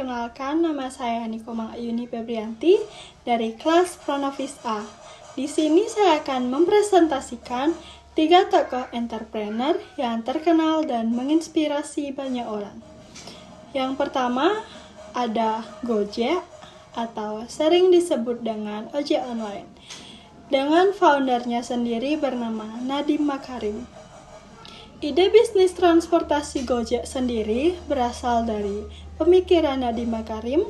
perkenalkan, nama saya Nikomang Ayuni Febrianti dari kelas Pronovis A. Di sini saya akan mempresentasikan 3 tokoh entrepreneur yang terkenal dan menginspirasi banyak orang. Yang pertama ada Gojek atau sering disebut dengan ojek online, dengan foundernya sendiri bernama Nadiem Makarim. Ide bisnis transportasi Gojek sendiri berasal dari pemikiran Nadiem Makarim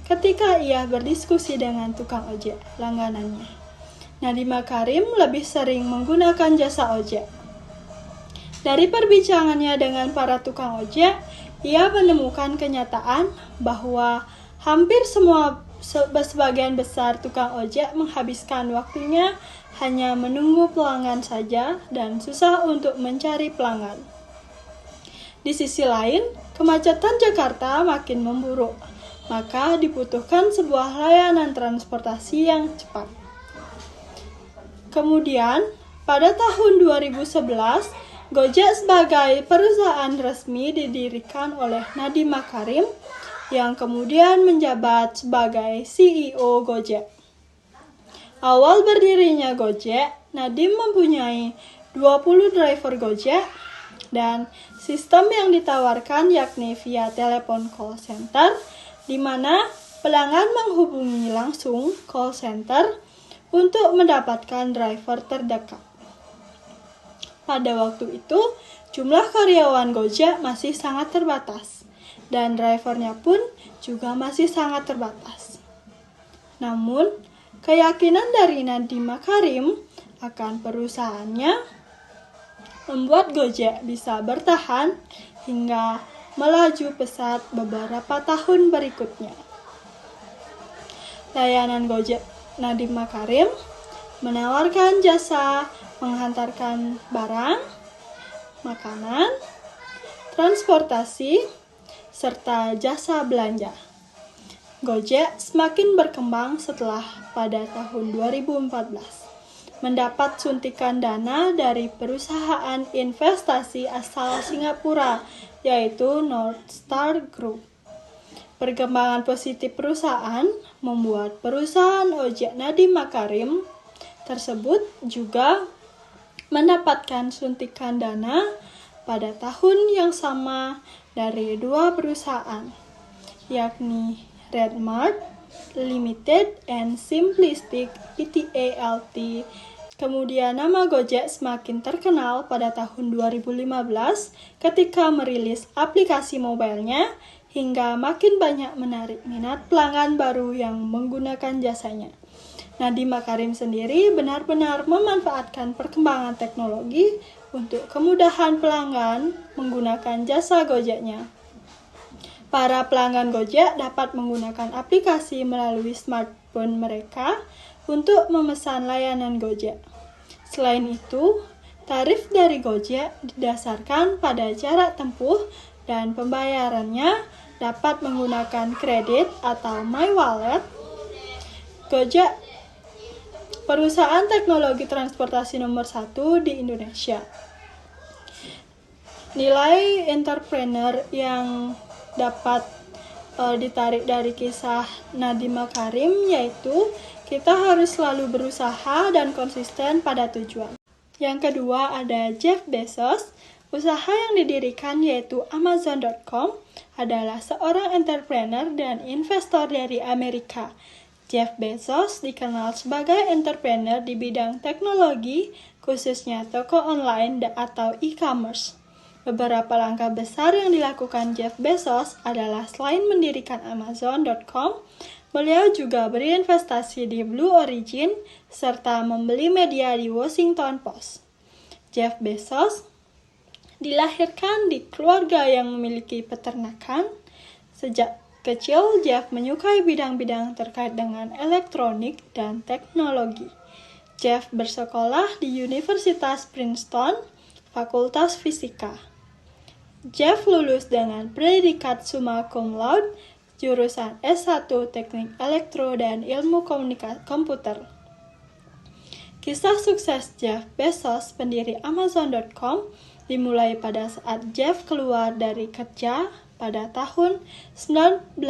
ketika ia berdiskusi dengan tukang ojek langganannya. Nadiem Makarim lebih sering menggunakan jasa ojek. Dari perbincangannya dengan para tukang ojek, ia menemukan kenyataan bahwa hampir sebagian besar tukang ojek menghabiskan waktunya hanya menunggu pelanggan saja dan susah untuk mencari pelanggan. Di sisi lain, kemacetan Jakarta makin memburuk, maka dibutuhkan sebuah layanan transportasi yang cepat. Kemudian, pada tahun 2011, Gojek sebagai perusahaan resmi didirikan oleh Nadiem Makarim yang kemudian menjabat sebagai CEO Gojek. Awal berdirinya Gojek, Nadiem mempunyai 20 driver Gojek dan sistem yang ditawarkan yakni via telepon call center, di mana pelanggan menghubungi langsung call center untuk mendapatkan driver terdekat. Pada waktu itu, jumlah karyawan Gojek masih sangat terbatas dan drivernya pun juga masih sangat terbatas. Namun, keyakinan dari Nadiem Makarim akan perusahaannya membuat Gojek bisa bertahan hingga melaju pesat beberapa tahun berikutnya. Layanan Gojek Nadiem Makarim menawarkan jasa menghantarkan barang, makanan, transportasi, serta jasa belanja. Gojek semakin berkembang setelah pada tahun 2014 mendapat suntikan dana dari perusahaan investasi asal Singapura, yaitu North Star Group. Perkembangan positif perusahaan membuat perusahaan ojek Nadiem Makarim tersebut juga mendapatkan suntikan dana pada tahun yang sama dari 2 perusahaan, yakni Redmart Limited and Simplistic Pte Ltd. Kemudian nama Gojek semakin terkenal pada tahun 2015 ketika merilis aplikasi mobilenya hingga makin banyak menarik minat pelanggan baru yang menggunakan jasanya. Nadiem Makarim sendiri benar-benar memanfaatkan perkembangan teknologi untuk kemudahan pelanggan menggunakan jasa Gojeknya. Para pelanggan Gojek dapat menggunakan aplikasi melalui smartphone mereka untuk memesan layanan Gojek. Selain itu, tarif dari Gojek didasarkan pada jarak tempuh dan pembayarannya dapat menggunakan kredit atau My Wallet. Gojek perusahaan teknologi transportasi nomor 1 di Indonesia. Nilai entrepreneur yang dapat ditarik dari kisah Nadiem Makarim yaitu kita harus selalu berusaha dan konsisten pada tujuan. Yang kedua ada Jeff Bezos. Usaha yang didirikan yaitu Amazon.com adalah seorang entrepreneur dan investor dari Amerika. Jeff Bezos dikenal sebagai entrepreneur di bidang teknologi, khususnya toko online atau e-commerce. Beberapa langkah besar yang dilakukan Jeff Bezos adalah selain mendirikan Amazon.com, beliau juga berinvestasi di Blue Origin serta membeli media di Washington Post. Jeff Bezos dilahirkan di keluarga yang memiliki peternakan. Sejak kecil, Jeff menyukai bidang-bidang terkait dengan elektronik dan teknologi. Jeff bersekolah di Universitas Princeton, Fakultas Fisika. Jeff lulus dengan predikat summa cum laude, jurusan S1 Teknik Elektro dan Ilmu Komputer. Kisah sukses Jeff Bezos, pendiri Amazon.com, dimulai pada saat Jeff keluar dari kerja pada tahun 1994.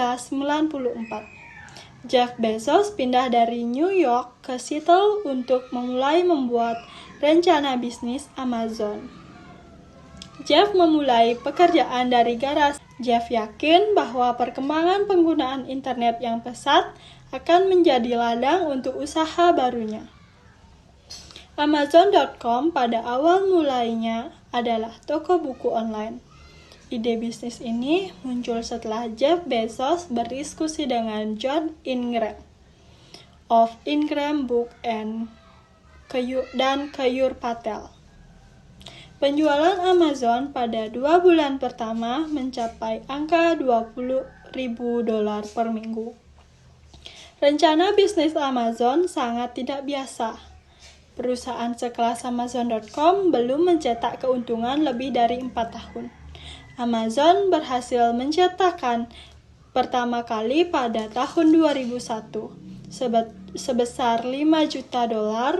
Jeff Bezos pindah dari New York ke Seattle untuk memulai membuat rencana bisnis Amazon. Jeff memulai pekerjaan dari garasi. Jeff yakin bahwa perkembangan penggunaan internet yang pesat akan menjadi ladang untuk usaha barunya. Amazon.com pada awal mulainya adalah toko buku online. Ide bisnis ini muncul setelah Jeff Bezos berdiskusi dengan John Ingram of Ingram Book dan Keyur Patel. Penjualan Amazon pada 2 bulan pertama mencapai angka $20.000 per minggu. Rencana bisnis Amazon sangat tidak biasa. Perusahaan sekelas Amazon.com belum mencetak keuntungan lebih dari 4 tahun. Amazon berhasil mencetakkan pertama kali pada tahun 2001 sebesar $5 juta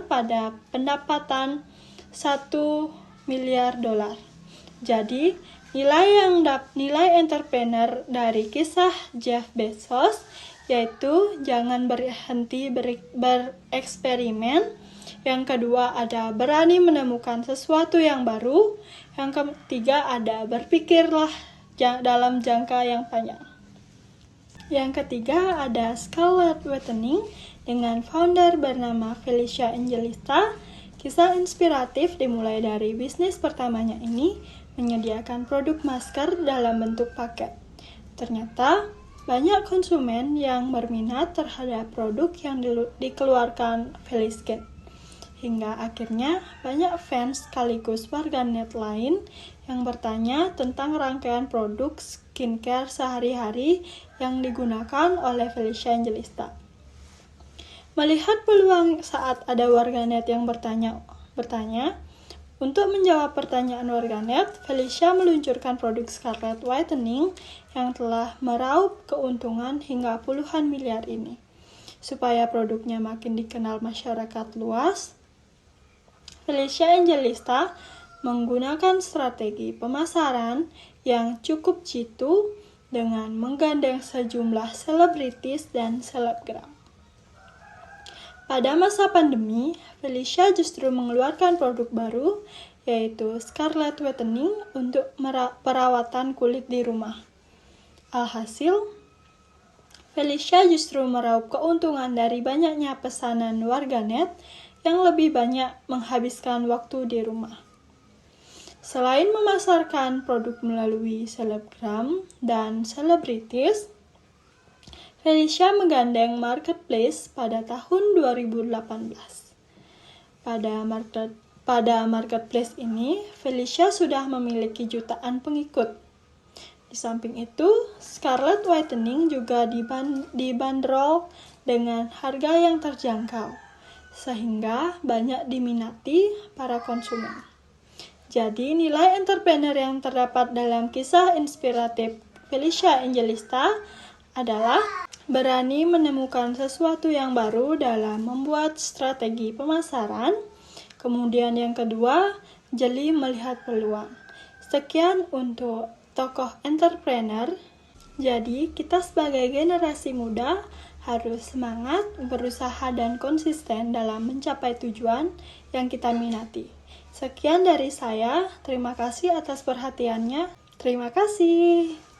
pada pendapatan $1 miliar. Jadi, nilai entrepreneur dari kisah Jeff Bezos yaitu jangan berhenti bereksperimen. Yang kedua ada berani menemukan sesuatu yang baru. Yang ketiga ada berpikirlah dalam jangka yang panjang. Yang ketiga ada Scarlett Whitening dengan founder bernama Felicia Angelista. Kisah inspiratif dimulai dari bisnis pertamanya ini menyediakan produk masker dalam bentuk paket. Ternyata banyak konsumen yang berminat terhadap produk yang dikeluarkan Feliskin. Hingga akhirnya banyak fans sekaligus warganet lain yang bertanya tentang rangkaian produk skincare sehari-hari yang digunakan oleh Felicia Angelista. Melihat peluang saat ada warganet yang bertanya, untuk menjawab pertanyaan warganet, Felicia meluncurkan produk Scarlett Whitening yang telah meraup keuntungan hingga puluhan miliar ini. Supaya produknya makin dikenal masyarakat luas, Felicia Angelista menggunakan strategi pemasaran yang cukup jitu dengan menggandeng sejumlah selebritis dan selebgram. Pada masa pandemi, Felicia justru mengeluarkan produk baru, yaitu Scarlett Whitening untuk perawatan kulit di rumah. Alhasil, Felicia justru meraup keuntungan dari banyaknya pesanan warganet yang lebih banyak menghabiskan waktu di rumah. Selain memasarkan produk melalui selebgram dan selebritis, Felicia menggandeng marketplace pada tahun 2018. Pada marketplace ini, Felicia sudah memiliki jutaan pengikut. Di samping itu, Scarlett Whitening juga dibanderol dengan harga yang terjangkau, sehingga banyak diminati para konsumen. Jadi, nilai entrepreneur yang terdapat dalam kisah inspiratif Felicia Angelista adalah berani menemukan sesuatu yang baru dalam membuat strategi pemasaran. Kemudian yang kedua, jeli melihat peluang. Sekian untuk tokoh entrepreneur. Jadi, kita sebagai generasi muda harus semangat, berusaha dan konsisten dalam mencapai tujuan yang kita minati. Sekian dari saya. Terima kasih atas perhatiannya. Terima kasih.